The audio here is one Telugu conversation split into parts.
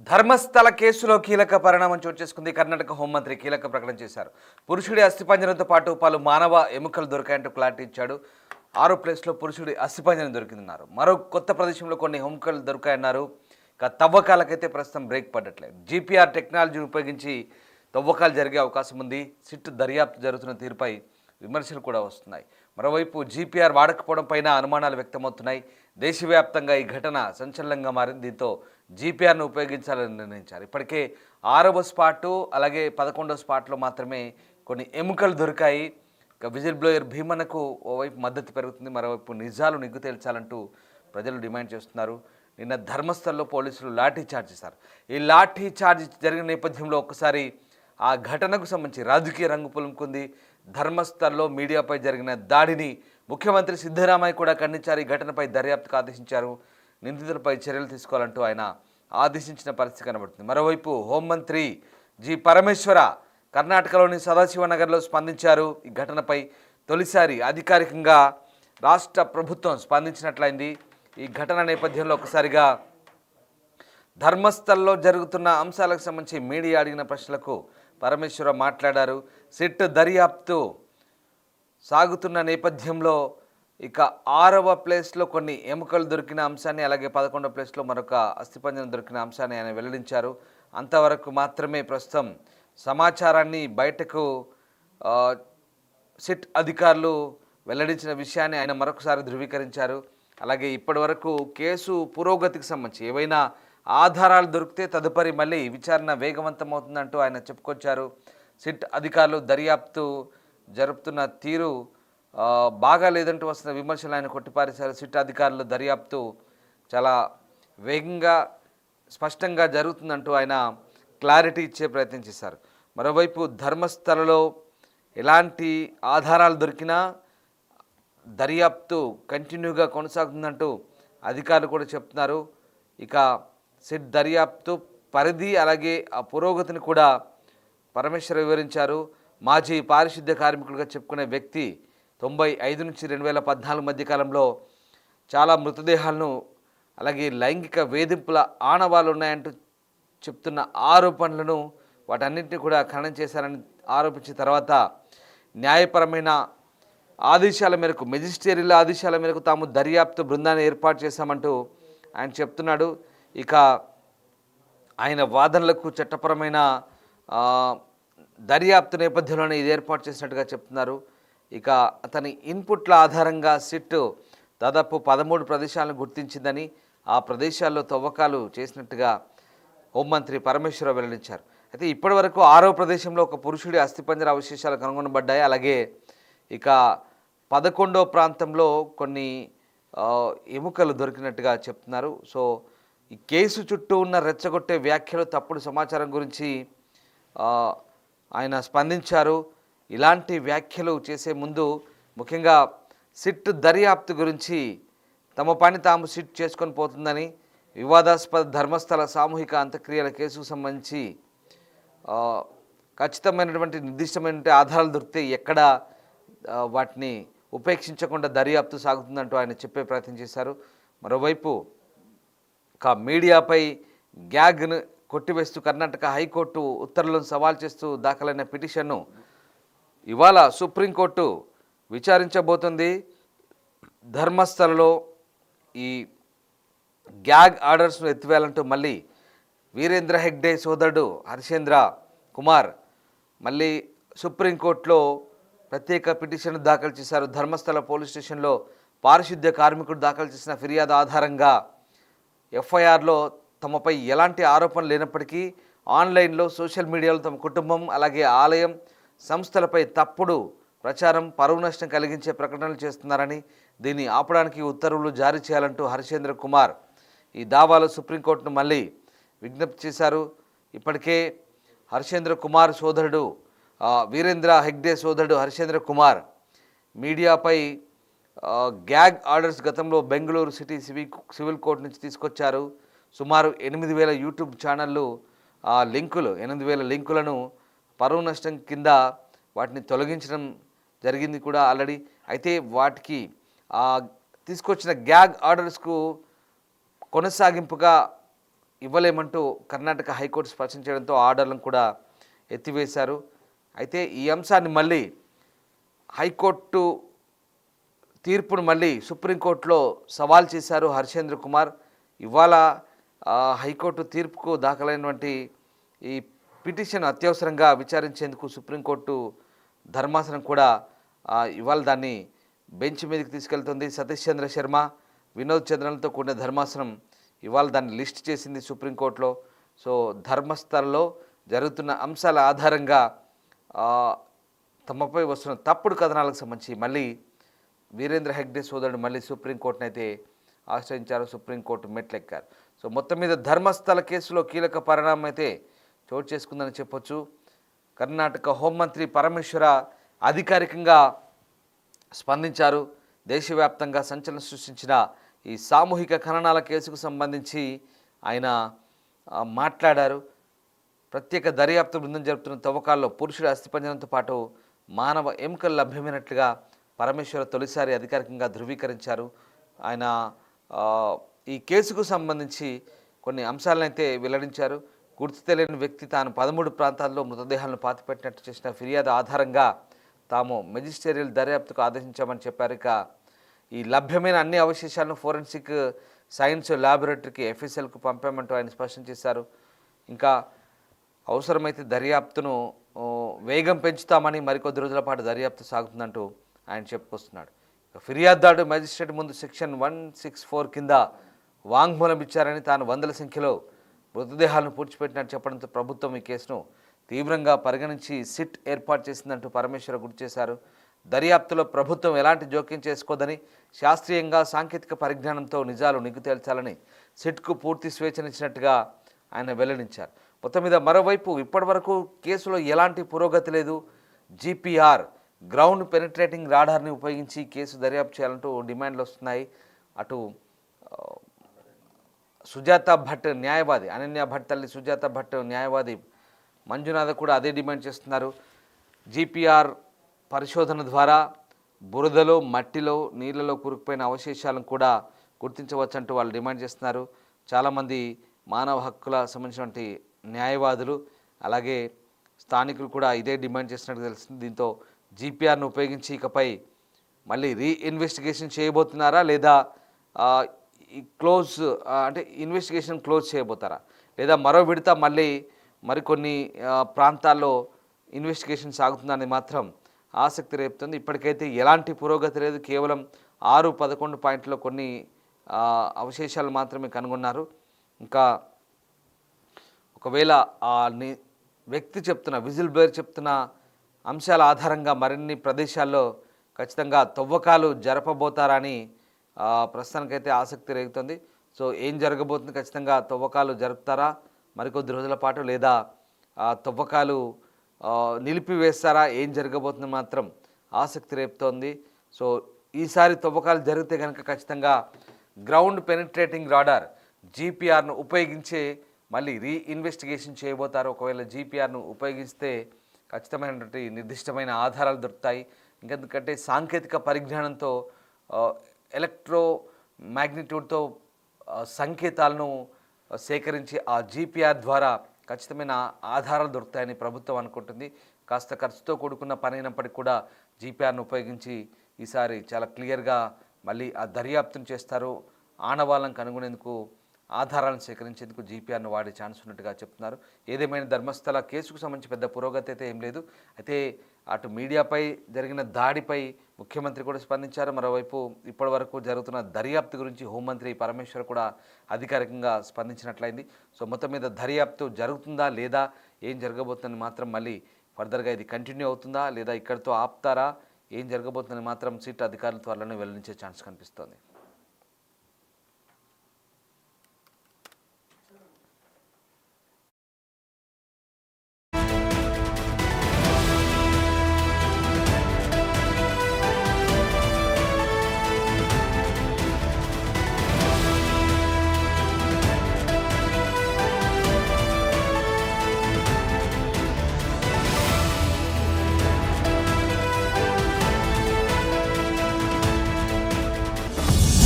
ధర్మస్థల కేసులో కీలక పరిణామం చోటు చేసుకుంది. కర్ణాటక హోంమంత్రి కీలక ప్రకటన చేశారు. పురుషుడి అస్థిపంజరంతో పాటు పలు మానవ ఎముకలు దొరికాయంటూ క్లారిటీ ఇచ్చాడు. 6 ప్లేస్లో పురుషుడి అస్థిపంజరం దొరికిందన్నారు. మరో కొత్త ప్రదేశంలో కొన్ని ఎముకలు దొరికాయన్నారు. ఇక తవ్వకాలకైతే ప్రస్తుతం బ్రేక్ పడట్లేదు. జీపీఆర్ టెక్నాలజీని ఉపయోగించి తవ్వకాలు జరిగే అవకాశం ఉంది. సిట్ దర్యాప్తు జరుగుతున్న తీరుపై విమర్శలు కూడా వస్తున్నాయి. మరోవైపు జీపీఆర్ వాడకపోవడం పైన అనుమానాలు వ్యక్తమవుతున్నాయి. దేశవ్యాప్తంగా ఈ ఘటన సంచలనంగా మారింది. దీంతో జీపీఆర్ను ఉపయోగించాలని నిర్ణయించారు. ఇప్పటికే 6వ స్పాటు అలాగే 11వ స్పాట్లో మాత్రమే కొన్ని ఎముకలు దొరికాయి. ఇక విజిల్ బ్లోయర్ భీమన్నకు ఓవైపు మద్దతు పెరుగుతుంది, మరోవైపు నిజాలు నిగ్గు తేల్చాలంటూ ప్రజలు డిమాండ్ చేస్తున్నారు. నిన్న ధర్మస్థల్లో పోలీసులు లాఠీ చార్జ్ చేశారు. ఈ లాఠీ చార్జ్ జరిగిన నేపథ్యంలో ఒక్కసారి ఆ ఘటనకు సంబంధించి రాజకీయ రంగు పులుముకుంది. ధర్మస్థల్లో మీడియాపై జరిగిన దాడిని ముఖ్యమంత్రి సిద్ధరామయ్య కూడా ఖండించారు. ఈ ఘటనపై దర్యాప్తుకు ఆదేశించారు. నిందితులపై చర్యలు తీసుకోవాలంటూ ఆయన ఆదేశించిన పరిస్థితి కనబడుతుంది. మరోవైపు హోంమంత్రి జి పరమేశ్వర కర్ణాటకలోని సదాశివనగర్లో స్పందించారు. ఈ ఘటనపై తొలిసారి అధికారికంగా రాష్ట్ర ప్రభుత్వం స్పందించినట్లయింది. ఈ ఘటన నేపథ్యంలో ఒకసారిగా ధర్మస్థల్లో జరుగుతున్న అంశాలకు సంబంధించి మీడియా అడిగిన ప్రశ్నలకు పరమేశ్వర మాట్లాడారు. సిట్ దర్యాప్తు సాగుతున్న నేపథ్యంలో ఇక 6వ ప్లేస్లో కొన్ని ఎముకలు దొరికిన అంశాన్ని, అలాగే 11వ ప్లేస్లో మరొక అస్థిపంజరం దొరికిన అంశాన్ని ఆయన వెల్లడించారు. అంతవరకు మాత్రమే ప్రస్తుతం సమాచారాన్ని బయటకు సిట్ అధికారులు వెల్లడించిన విషయాన్ని ఆయన మరొకసారి ధృవీకరించారు. అలాగే ఇప్పటి వరకు కేసు పురోగతికి సంబంధించి ఏవైనా ఆధారాలు దొరికితే తదుపరి మళ్ళీ విచారణ వేగవంతం అవుతుందంటూ ఆయన చెప్పుకొచ్చారు. సిట్ అధికారులు దర్యాప్తు జరుపుతున్న తీరు బాగా లేదంటూ వస్తున్న విమర్శలు ఆయన కొట్టిపారేశారు. సిట్ అధికారులు దర్యాప్తు చాలా వేగంగా స్పష్టంగా జరుగుతుందంటూ ఆయన క్లారిటీ ఇచ్చే ప్రయత్నం చేశారు. మరోవైపు ధర్మస్థలలో ఎలాంటి ఆధారాలు దొరికినా దర్యాప్తు కంటిన్యూగా కొనసాగుతుందంటూ అధికారులు కూడా చెప్తున్నారు. ఇక సిట్ దర్యాప్తు పరిధి అలాగే ఆ పురోగతిని కూడా పరమేశ్వర వివరించారు. మాజీ పారిశుద్ధ్య కార్మికులుగా చెప్పుకునే వ్యక్తి 95 నుంచి 2014 మధ్యకాలంలో చాలా మృతదేహాలను అలాగే లైంగిక వేధింపుల ఆనవాళ్ళు ఉన్నాయంటూ చెప్తున్న ఆరోపణలను వాటన్నింటినీ కూడా ఖండన చేశారని ఆరోపించిన తర్వాత న్యాయపరమైన ఆదేశాల మేరకు, మెజిస్ట్రేరియల్ ఆదేశాల మేరకు తాము దర్యాప్తు బృందాన్ని ఏర్పాటు చేశామంటూ ఆయన చెప్తున్నాడు. ఇక ఆయన వాదనలకు చట్టపరమైన దర్యాప్తు నేపథ్యంలోనే ఇది ఏర్పాటు చేసినట్టుగా చెప్తున్నారు. ఇక అతని ఇన్పుట్ల ఆధారంగా సిట్ దాదాపు 13 ప్రదేశాలను గుర్తించిందని, ఆ ప్రదేశాల్లో తవ్వకాలు చేసినట్టుగా హోంమంత్రి పరమేశ్వర వెల్లడించారు. అయితే ఇప్పటి వరకు 6వ ప్రదేశంలో ఒక పురుషుడి అస్థిపంజర అవశేషాలు కనుగొనబడ్డాయి. అలాగే ఇక 11వ ప్రాంతంలో కొన్ని ఎముకలు దొరికినట్టుగా చెప్తున్నారు. సో ఈ కేసు చుట్టూ ఉన్న రెచ్చగొట్టే వ్యాఖ్యలు, తప్పుడు సమాచారం గురించి ఆయన స్పందించారు. ఇలాంటి వ్యాఖ్యలు చేసే ముందు ముఖ్యంగా సిట్ దర్యాప్తు గురించి తమ పని తాము సిట్ చేసుకొని పోతుందని, వివాదాస్పద ధర్మస్థల సామూహిక అంత్యక్రియల కేసుకు సంబంధించి ఖచ్చితమైనటువంటి నిర్దిష్టమైన ఆధారాలు దొరికితే ఎక్కడ వాటిని ఉపేక్షించకుండా దర్యాప్తు సాగుతుందంటూ ఆయన చెప్పే ప్రయత్నం చేశారు. మరోవైపు మీడియాపై గ్యాగ్ను కొట్టివేస్తూ కర్ణాటక హైకోర్టు ఉత్తర్వులను సవాల్ చేస్తూ దాఖలైన పిటిషన్ను ఇవాళ సుప్రీంకోర్టు విచారించబోతుంది. ధర్మస్థలలో ఈ గ్యాగ్ ఆర్డర్స్ను ఎత్తివేయాలంటూ మళ్ళీ వీరేంద్ర హెగ్డే సోదరుడు హర్షేంద్ర కుమార్ మళ్ళీ సుప్రీంకోర్టులో ప్రత్యేక పిటిషన్ దాఖలు చేశారు. ధర్మస్థల పోలీస్ స్టేషన్లో పారిశుద్ధ్య కార్మికుడు దాఖలు చేసిన ఫిర్యాదు ఆధారంగా ఎఫ్ఐఆర్లో తమపై ఎలాంటి ఆరోపణలు లేనప్పటికీ ఆన్లైన్లో సోషల్ మీడియాలో తమ కుటుంబం అలాగే ఆలయం సంస్థలపై తప్పుడు ప్రచారం, పరువు నష్టం కలిగించే ప్రకటనలు చేస్తున్నారని, దీన్ని ఆపడానికి ఉత్తర్వులు జారీ చేయాలంటూ హర్షేంద్ర కుమార్ ఈ దావాలో సుప్రీంకోర్టును మళ్ళీ విజ్ఞప్తి చేశారు. ఇప్పటికే హర్షేంద్ర కుమార్ సోదరుడు వీరేంద్ర హెగ్డే సోదరుడు హర్షేంద్ర కుమార్ మీడియాపై గ్యాగ్ ఆర్డర్స్ గతంలో బెంగళూరు సిటీ సివిల్ కోర్టు నుంచి తీసుకొచ్చారు. సుమారు 8,000 యూట్యూబ్ ఛానళ్ళు లింకులు 8,000 లింకులను పరువు నష్టం కింద వాటిని తొలగించడం జరిగింది కూడా ఆల్రెడీ. అయితే వాటికి తీసుకొచ్చిన గ్యాగ్ ఆర్డర్స్కు కొనసాగింపుగా ఇవ్వలేమంటూ కర్ణాటక హైకోర్టు స్పష్టం చేయడంతో ఆర్డర్లను కూడా ఎత్తివేశారు. అయితే ఈ అంశాన్ని మళ్ళీ హైకోర్టు తీర్పును మళ్ళీ సుప్రీంకోర్టులో సవాల్ చేశారు హర్షేంద్ర కుమార్. ఇవాళ హైకోర్టు తీర్పుకు దాఖలైనటువంటి ఈ పిటిషన్ అత్యవసరంగా విచారించేందుకు సుప్రీంకోర్టు ధర్మాసనం కూడా ఇవాళ దాన్ని బెంచ్ మీదకి తీసుకెళ్తుంది. సతీష్ చంద్ర శర్మ, వినోద్ చంద్రన్లతో కూడిన ధర్మాసనం ఇవాళ దాన్ని లిస్ట్ చేసింది సుప్రీంకోర్టులో. సో ధర్మస్థలలో జరుగుతున్న అంశాల ఆధారంగా తమపై వస్తున్న తప్పుడు కథనాలకు సంబంధించి మళ్ళీ వీరేంద్ర హెగ్డే సోదరుడు మళ్ళీ సుప్రీంకోర్టును అయితే ఆశ్రయించారు. సుప్రీంకోర్టు మెట్లెక్కారు. సో మొత్తం మీద ధర్మస్థల కేసులో కీలక పరిణామం అయితే చోటు చేసుకుందని చెప్పొచ్చు. కర్ణాటక హోంమంత్రి పరమేశ్వర అధికారికంగా స్పందించారు. దేశవ్యాప్తంగా సంచలనం సృష్టించిన ఈ సామూహిక ఖననాల కేసుకు సంబంధించి ఆయన మాట్లాడారు. ప్రత్యేక దర్యాప్తు బృందం జరుపుతున్న తవ్వకాల్లో పురుషుడి అస్థిపంజరంతో పాటు మానవ ఎముకలు లభ్యమైనట్లుగా పరమేశ్వర తొలిసారి అధికారికంగా ధృవీకరించారు. ఆయన ఈ కేసుకు సంబంధించి కొన్ని అంశాలనైతే వెల్లడించారు. గుర్తు తెలియని వ్యక్తి తాను 13 ప్రాంతాల్లో మృతదేహాలను పాతిపెట్టినట్టు చేసిన ఫిర్యాదు ఆధారంగా తాము మెజిస్టేరియల్ దర్యాప్తుకు ఆదేశించామని చెప్పారు. ఇక ఈ లభ్యమైన అన్ని అవశేషాలను ఫోరెన్సిక్ సైన్స్ ల్యాబొరేటరీకి ఎఫ్ఎస్ఎల్కు పంపామంటూ ఆయన స్పష్టం చేశారు. ఇంకా అవసరమైతే దర్యాప్తును వేగం పెంచుతామని మరికొద్ది రోజుల పాటు దర్యాప్తు సాగుతుందంటూ ఆయన చెప్పుకొస్తున్నాడు. ఫిర్యాదుదారుడు మెజిస్ట్రేట్ ముందు సెక్షన్ 164 కింద వాంగ్మూలం ఇచ్చారని, తాను వందల సంఖ్యలో మృతదేహాలను పూడ్చిపెట్టినట్టు చెప్పడంతో ప్రభుత్వం ఈ కేసును తీవ్రంగా పరిగణించి సిట్ ఏర్పాటు చేసిందంటూ పరమేశ్వర గుర్తు చేశారు. దర్యాప్తులో ప్రభుత్వం ఎలాంటి జోక్యం చేసుకోదని, శాస్త్రీయంగా సాంకేతిక పరిజ్ఞానంతో నిజాలు నిగ్గు తేల్చాలని సిట్కు పూర్తి స్వేచ్ఛనిచ్చినట్టుగా ఆయన వెల్లడించారు. మొత్తం మీద మరోవైపు ఇప్పటివరకు కేసులో ఎలాంటి పురోగతి లేదు. జీపీఆర్ గ్రౌండ్ పెనిట్రేటింగ్ రాడార్ని ఉపయోగించి కేసు దర్యాప్తు చేయాలంటూ డిమాండ్లు వస్తున్నాయి. అటు సుజాత భట్ న్యాయవాది, అనన్య భట్ తల్లి సుజాత భట్ న్యాయవాది మంజునాథ కూడా అదే డిమాండ్ చేస్తున్నారు. జీపీఆర్ పరిశోధన ద్వారా బురదలో, మట్టిలో, నీళ్లలో కూరుకుపోయిన అవశేషాలను కూడా గుర్తించవచ్చంటూ వాళ్ళు డిమాండ్ చేస్తున్నారు. చాలామంది మానవ హక్కుల సంబంధించినటువంటి న్యాయవాదులు అలాగే స్థానికులు కూడా ఇదే డిమాండ్ చేస్తున్నట్టు తెలుస్తుంది. దీంతో జీపీఆర్ను ఉపయోగించి ఇకపై మళ్ళీ రీఇన్వెస్టిగేషన్ చేయబోతున్నారా, లేదా అంటే ఇన్వెస్టిగేషన్ క్లోజ్ చేయబోతారా, లేదా మరో విడత మళ్ళీ మరికొన్ని ప్రాంతాల్లో ఇన్వెస్టిగేషన్ సాగుతుందని మాత్రం ఆసక్తి రేపుతుంది. ఇప్పటికైతే ఎలాంటి పురోగతి లేదు. కేవలం 6-11 పాయింట్లో కొన్ని అవశేషాలు మాత్రమే కనుగొన్నారు. ఇంకా ఒకవేళ వ్యక్తి చెప్తున్న విజిల్ బ్లోయర్ చెప్తున్న అంశాల ఆధారంగా మరిన్ని ప్రదేశాల్లో ఖచ్చితంగా తవ్వకాలు జరపబోతారని ప్రస్తుతానికైతే ఆసక్తి రేగుతుంది. సో ఏం జరగబోతుంది, ఖచ్చితంగా తవ్వకాలు జరుపుతారా మరికొద్ది రోజుల పాటు, లేదా తవ్వకాలు నిలిపివేస్తారా, ఏం జరగబోతుంది మాత్రం ఆసక్తి రేపుతోంది. సో ఈసారి తవ్వకాలు జరిగితే కనుక ఖచ్చితంగా గ్రౌండ్ పెనిట్రేటింగ్ రాడార్ జీపీఆర్ను ఉపయోగించే మళ్ళీ రీఇన్వెస్టిగేషన్ చేయబోతారు. ఒకవేళ జీపీఆర్ను ఉపయోగిస్తే ఖచ్చితమైనటువంటి నిర్దిష్టమైన ఆధారాలు దొరుకుతాయి. ఇంకెందుకంటే సాంకేతిక పరిజ్ఞానంతో ఎలక్ట్రో మ్యాగ్నిట్యూడ్తో సంకేతాలను సేకరించి ఆ జీపీఆర్ ద్వారా ఖచ్చితమైన ఆధారాలు దొరుకుతాయని ప్రభుత్వం అనుకుంటుంది. కాస్త ఖర్చుతో కూడుకున్న పని అయినప్పటికీ కూడా జీపీఆర్ను ఉపయోగించి ఈసారి చాలా క్లియర్గా మళ్ళీ ఆ దర్యాప్తును చేస్తారు. ఆనవాళ్ళను కనుగొనేందుకు, ఆధారాలను సేకరించేందుకు జీపీఆర్ను వాడే ఛాన్స్ ఉన్నట్టుగా చెప్తున్నారు. ఏదేమైనా ధర్మస్థల కేసుకు సంబంధించి పెద్ద పురోగతి అయితే ఏం లేదు. అయితే అటు మీడియాపై జరిగిన దాడిపై ముఖ్యమంత్రి కూడా స్పందించారు. మరోవైపు ఇప్పటి వరకు జరుగుతున్న దర్యాప్తు గురించి హోంమంత్రి పరమేశ్వర్ కూడా అధికారికంగా స్పందించినట్లయింది. సో మొత్తం మీద దర్యాప్తు జరుగుతుందా లేదా, ఏం జరగబోతుందని మాత్రం మళ్ళీ ఫర్దర్గా ఇది కంటిన్యూ అవుతుందా లేదా ఇక్కడితో ఆపుతారా, ఏం జరగబోతుందని మాత్రం సిట్ అధికారుల త్వరలోనే వెల్లడించే ఛాన్స్ కనిపిస్తోంది.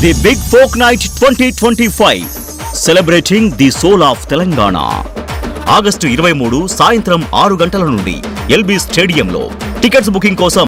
The Big Folk Night 2025 celebrating the soul of Telangana. August 23 సాయంత్రం 6 గంటల నుండి ఎల్బీ స్టేడియంలో. టికెట్స్ బుకింగ్ కోసం